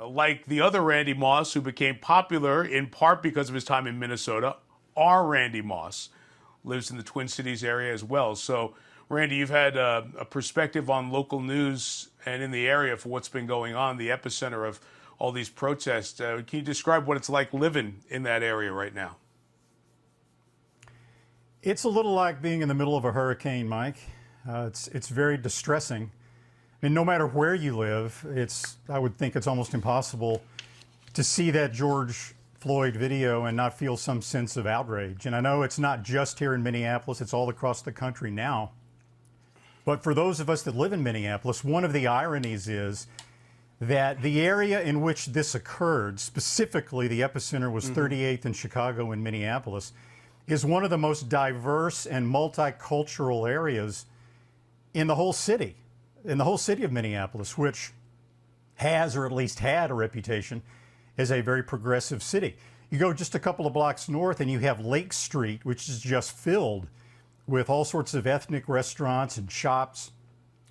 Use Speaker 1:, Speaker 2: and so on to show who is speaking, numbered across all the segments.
Speaker 1: like the other Randy Moss, who became popular in part because of his time in Minnesota, our Randy Moss lives in the Twin Cities area as well. So, Randy, you've had a perspective on local news and in the area for what's been going on, the epicenter of all these protests. Can you describe what it's like living in that area right now?
Speaker 2: It's a little like being in the middle of a hurricane, Mike. It's very distressing. I mean, no matter where you live, I would think it's almost impossible to see that George Floyd video and not feel some sense of outrage. And I know it's not just here in Minneapolis, it's all across the country now. But for those of us that live in Minneapolis, one of the ironies is that the area in which this occurred, specifically the epicenter was 38th and Chicago and Minneapolis, is one of the most diverse and multicultural areas in the whole city. In the whole city of Minneapolis, which has, or at least had, a reputation as a very progressive city. You go just a couple of blocks north and you have Lake Street, which is just filled with all sorts of ethnic restaurants and shops.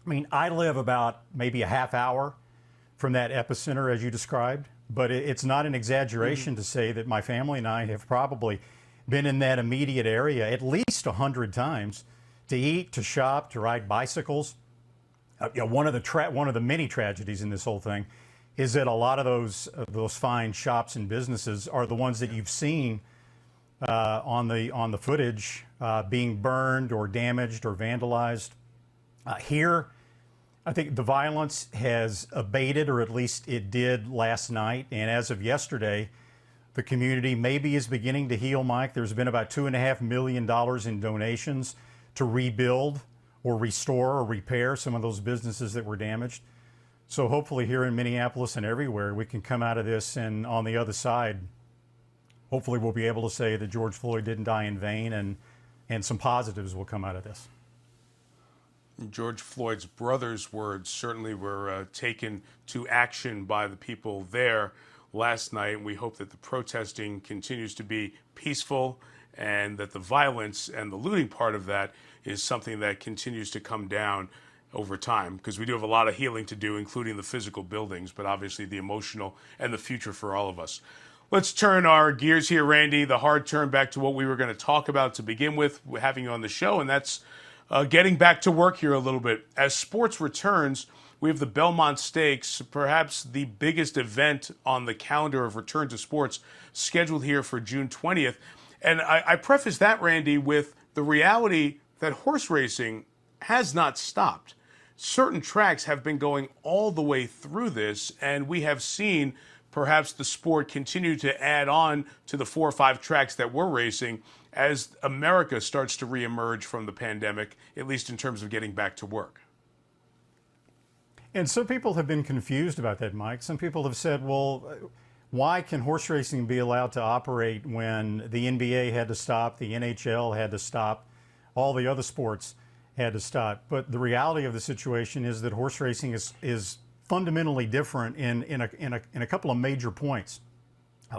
Speaker 2: I mean, I live about maybe a half hour from that epicenter, as you described, but it's not an exaggeration to say that my family and I have probably been in that immediate area at least 100 times to eat, to shop, to ride bicycles. One of the many tragedies in this whole thing is that a lot of those fine shops and businesses are the ones that you've seen on the footage being burned or damaged or vandalized. Here, I think the violence has abated, or at least it did last night. And as of yesterday, the community maybe is beginning to heal, Mike. There's been about $2.5 million in donations to rebuild or restore or repair some of those businesses that were damaged. So hopefully here in Minneapolis and everywhere, we can come out of this, and on the other side, hopefully we'll be able to say that George Floyd didn't die in vain, and some positives will come out of this.
Speaker 1: George Floyd's brother's words certainly were taken to action by the people there last night, and we hope that the protesting continues to be peaceful and that the violence and the looting part of that is something that continues to come down over time, because we do have a lot of healing to do, including the physical buildings, but obviously the emotional and the future for all of us. Let's turn our gears here, Randy, the hard turn back to what we were going to talk about to begin with, having you on the show, and that's getting back to work here a little bit. As sports returns, we have the Belmont Stakes, perhaps the biggest event on the calendar of return to sports, scheduled here for June 20th. And I preface that, Randy, with the reality that horse racing has not stopped. Certain tracks have been going all the way through this, and we have seen perhaps the sport continue to add on to the 4 or 5 tracks that we're racing as America starts to reemerge from the pandemic, at least in terms of getting back to work.
Speaker 2: And some people have been confused about that, Mike. Some people have said, well, why can horse racing be allowed to operate when the NBA had to stop, the NHL had to stop, all the other sports had to stop? But the reality of the situation is that horse racing is fundamentally different in a couple of major points.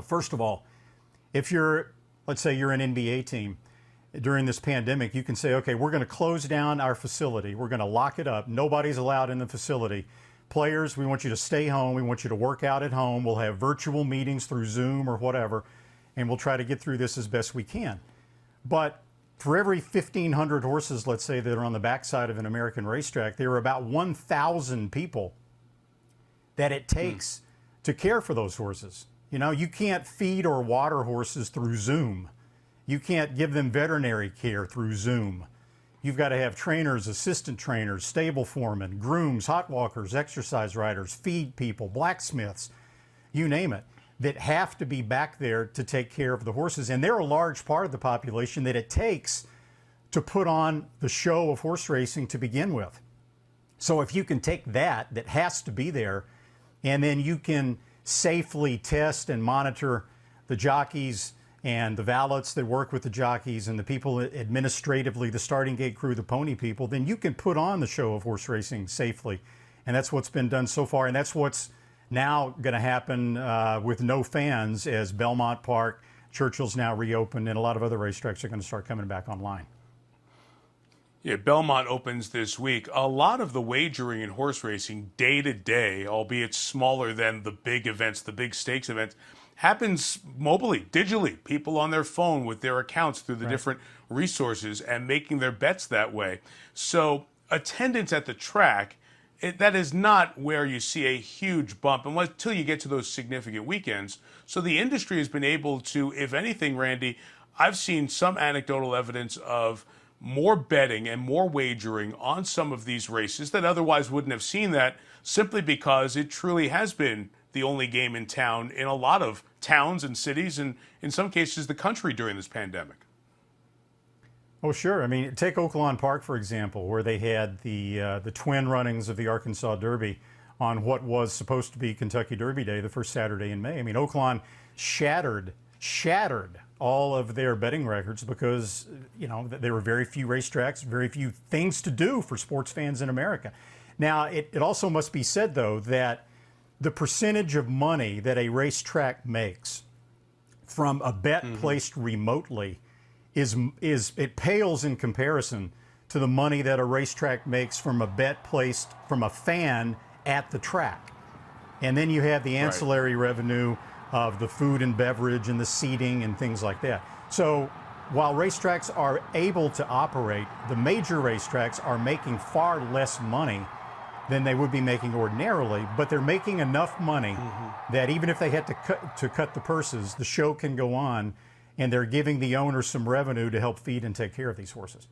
Speaker 2: First of all, if let's say you're an NBA team during this pandemic, you can say, okay, we're going to close down our facility. We're going to lock it up. Nobody's allowed in the facility. Players, we want you to stay home. We want you to work out at home. We'll have virtual meetings through Zoom or whatever, and we'll try to get through this as best we can. But for every 1,500 horses, let's say, that are on the backside of an American racetrack, there are about 1,000 people that it takes to care for those horses. You know, you can't feed or water horses through Zoom. You can't give them veterinary care through Zoom. You've got to have trainers, assistant trainers, stable foremen, grooms, hot walkers, exercise riders, feed people, blacksmiths, you name it, that have to be back there to take care of the horses. And they're a large part of the population that it takes to put on the show of horse racing to begin with. So if you can take that has to be there, and then you can safely test and monitor the jockeys and the valets that work with the jockeys and the people administratively, the starting gate crew, the pony people, then you can put on the show of horse racing safely. And that's what's been done so far. And that's what's now going to happen with no fans as Belmont Park, Churchill's now reopened, and a lot of other racetracks are going to start coming back online.
Speaker 1: Yeah, Belmont opens this week. A lot of the wagering in horse racing day to day, albeit smaller than the big events, the big stakes events, happens mobilely, digitally. People on their phone with their accounts through the
Speaker 2: Right.
Speaker 1: different resources and making their bets that way. So, attendance at the track, that is not where you see a huge bump until you get to those significant weekends. So, the industry has been able to, if anything, Randy, I've seen some anecdotal evidence of more betting and more wagering on some of these races that otherwise wouldn't have seen that, simply because it truly has been the only game in town in a lot of towns and cities, and in some cases the country, during this pandemic.
Speaker 2: Oh, sure. I mean, take Oaklawn Park, for example, where they had the twin runnings of the Arkansas Derby on what was supposed to be Kentucky Derby Day, the first Saturday in May. I mean, Oaklawn shattered all of their betting records because, you know, there were very few racetracks, very few things to do for sports fans in America. Now, it also must be said, though, that the percentage of money that a racetrack makes from a bet placed remotely is it pales in comparison to the money that a racetrack makes from a bet placed from a fan at the track. And then you have the ancillary revenue of the food and beverage and the seating and things like that. So while racetracks are able to operate, the major racetracks are making far less money than they would be making ordinarily, but they're making enough money that even if they had to cut the purses, the show can go on, and they're giving the owners some revenue to help feed and take care of these horses.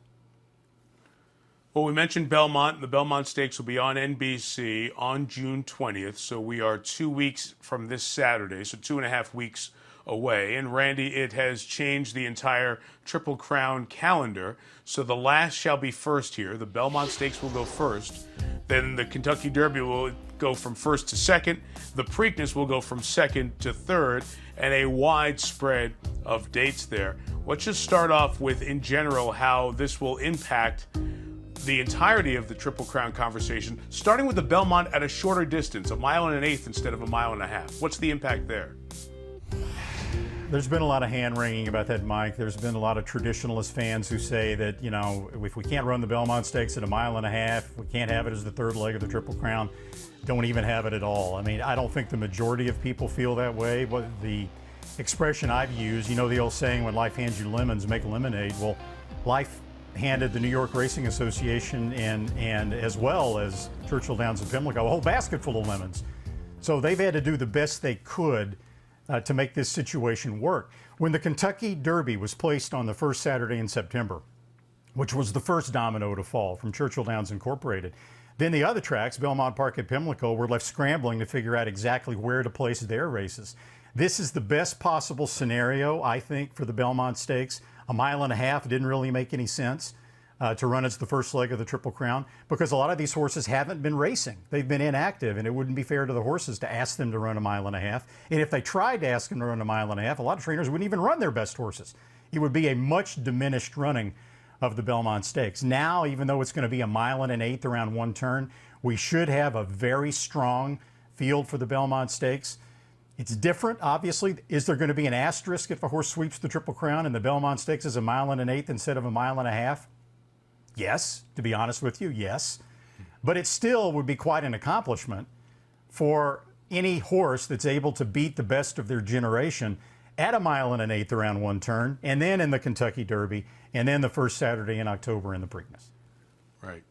Speaker 1: Well, we mentioned Belmont. The Belmont Stakes will be on NBC on June 20th. So we are 2 weeks from this Saturday, so 2.5 weeks away. And Randy, it has changed the entire Triple Crown calendar. So the last shall be first here. The Belmont Stakes will go first. Then the Kentucky Derby will go from first to second. The Preakness will go from second to third, and a wide spread of dates there. Let's just start off with, in general, how this will impact the entirety of the Triple Crown conversation, starting with the Belmont at a shorter distance, 1.1 1/8 instead of 1.5 miles. What's the impact there?
Speaker 2: There's been a lot of hand-wringing about that, Mike. There's been a lot of traditionalist fans who say that, you know, if we can't run the Belmont Stakes at 1.5 miles, we can't have it as the third leg of the Triple Crown, don't even have it at all. I mean, I don't think the majority of people feel that way, but the expression I've used, you know the old saying, when life hands you lemons, make lemonade. Well, life handed the New York Racing Association and as well as Churchill Downs and Pimlico a whole basket full of lemons. So they've had to do the best they could to make this situation work. When the Kentucky Derby was placed on the first Saturday in September, which was the first domino to fall from Churchill Downs Incorporated, then the other tracks, Belmont Park and Pimlico, were left scrambling to figure out exactly where to place their races. This is the best possible scenario, I think, for the Belmont Stakes. 1.5 miles didn't really make any sense to run as the first leg of the Triple Crown because a lot of these horses haven't been racing. They've been inactive, and it wouldn't be fair to the horses to ask them to run 1.5 miles. And if they tried to ask them to run 1.5 miles, a lot of trainers wouldn't even run their best horses. It would be a much diminished running of the Belmont Stakes. Now, even though it's going to be 1.1 miles around one turn, we should have a very strong field for the Belmont Stakes. It's different, obviously. Is there going to be an asterisk if a horse sweeps the Triple Crown and the Belmont Stakes is 1.1 miles instead of 1.5 miles? Yes, to be honest with you, yes. But it still would be quite an accomplishment for any horse that's able to beat the best of their generation at 1.1 miles around one turn, and then in the Kentucky Derby, and then the first Saturday in October in the Preakness.
Speaker 1: Right.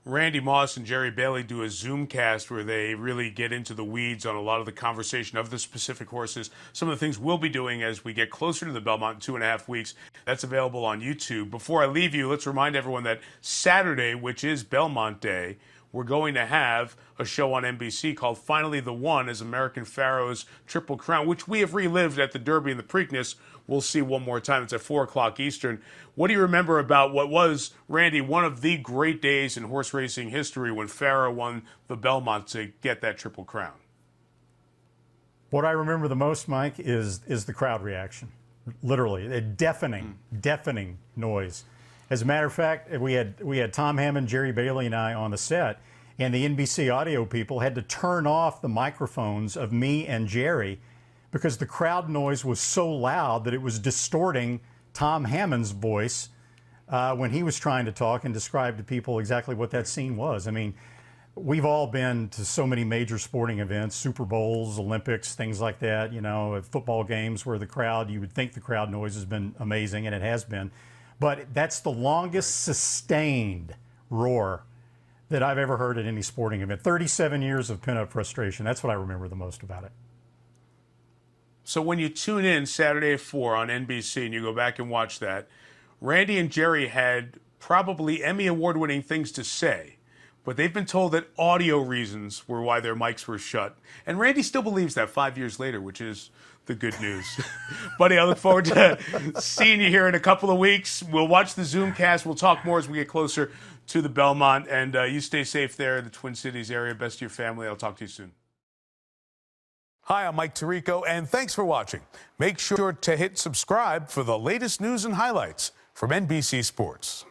Speaker 1: Randy Moss and Jerry Bailey do a Zoom cast where they really get into the weeds on a lot of the conversation of the specific horses. Some of the things we'll be doing as we get closer to the Belmont in 2.5 weeks. That's available on YouTube. Before I leave you, let's remind everyone that Saturday, which is Belmont Day, we're going to have a show on NBC called Finally the One as American Pharoah's Triple Crown, which we have relived at the Derby and the Preakness. We'll see one more time. It's at 4 o'clock Eastern. What do you remember about what was, Randy, one of the great days in horse racing history when Pharoah won the Belmont to get that Triple Crown?
Speaker 2: What I remember the most, Mike, is the crowd reaction. Literally, a deafening noise. As a matter of fact, we had Tom Hammond, Jerry Bailey, and I on the set, and the NBC audio people had to turn off the microphones of me and Jerry because the crowd noise was so loud that it was distorting Tom Hammond's voice when he was trying to talk and describe to people exactly what that scene was. I mean, we've all been to so many major sporting events, Super Bowls, Olympics, things like that, you know, at football games where the crowd, you would think the crowd noise has been amazing, and it has been. But that's the longest sustained roar that I've ever heard at any sporting event. 37 years of pent-up frustration. That's what I remember the most about it.
Speaker 1: So when you tune in Saturday at 4 on NBC and you go back and watch that, Randy and Jerry had probably Emmy award-winning things to say, but they've been told that audio reasons were why their mics were shut. And Randy still believes that 5 years later, which is the good news. Buddy, I look forward to seeing you here in a couple of weeks. We'll watch the Zoomcast. We'll talk more as we get closer to the Belmont. And you stay safe there in the Twin Cities area. Best to your family. I'll talk to you soon. Hi, I'm Mike Tirico, and thanks for watching. Make sure to hit subscribe for the latest news and highlights from NBC Sports.